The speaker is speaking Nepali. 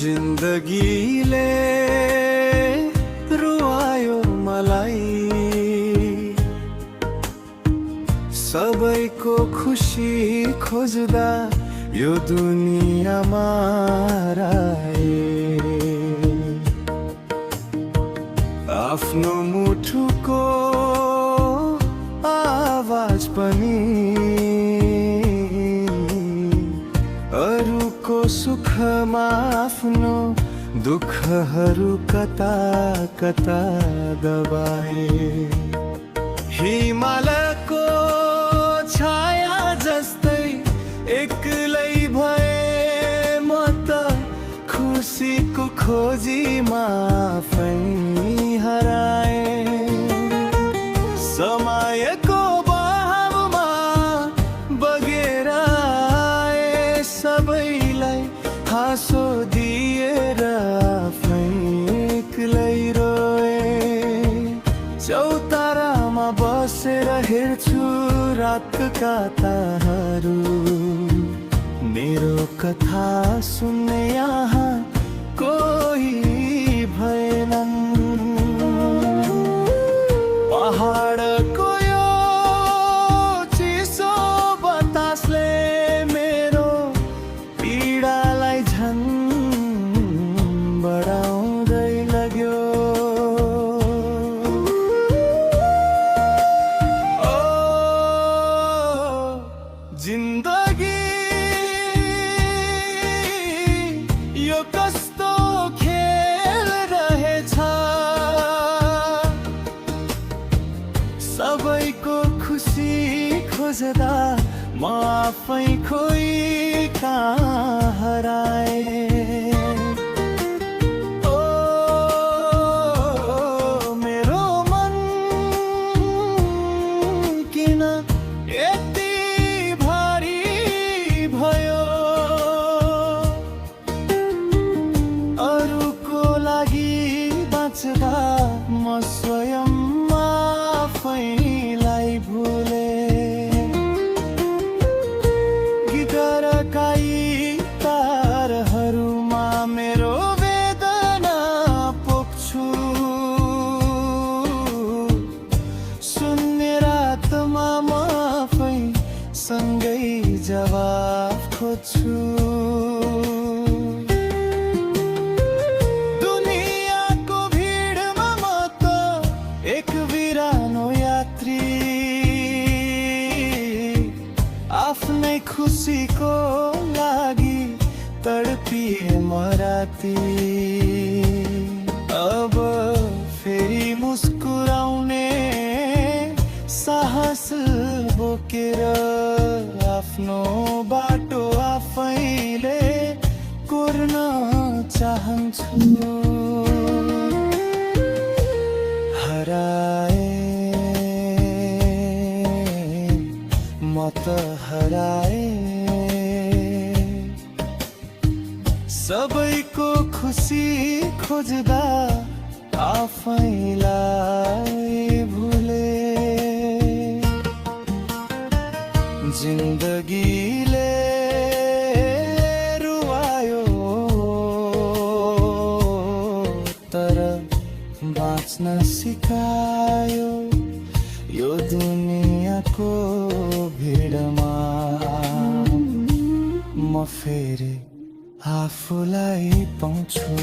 जिन्दगीले रुवायो मलाई, सबैको खुसी खोज्दा यो दुनियाँमा हराए। आफ्नो मुटुको आवाज पनि अरूको सुखमा आफ्नो दुःखहरू कता कता दबाए। हिमालको छाया जस्तै एक्लै भए म त खुसीको खोजीमा आफै हराए। समयको बहावमा बगेर आए, सबैलाई हाँसो दिएर आफै एक्लै रोए। चौतारामा बसेर हेर्छु रातका ताराहरू, मेरो कथा सुन्ने यहाँ कोही भएनन्। पहाडको यो चिसो बतासले मेरो पीडालाई झन् बढाउँदै लग्यो। ओ जिन्दगी यो कस्तो खेल रहेछ, सबैको खुसी खोज्दा म आफै खोइ कहाँ हराए। ओ मेरो मन किन यति भारी भयो, अरूको लागि बाँच्दा म स्वयं आफैलाई भुले। गिटारकाई तारहरूमा मेरो वेदना पोख्छु, शून्य रातमा म आफै सँगै जवाफ खोज्छु। दुनियाँको भिडमा म त एक बिरानो यात्री, आफ्नै खुसीको लागि तडपिए म राती। अब फेरि मुस्कुराउने साहस बोकेर आफ्नो बाटो आफैले कोर्न चाहन्छु। हराए म त हराए, सबैको खुसी खोज्दा आफैलाई भुले। जिन्दगीले रुवायो तर बाँच्न सिकायो, यो दुनियाँको भिडमा म फेरि आफूलाई पाउँछु।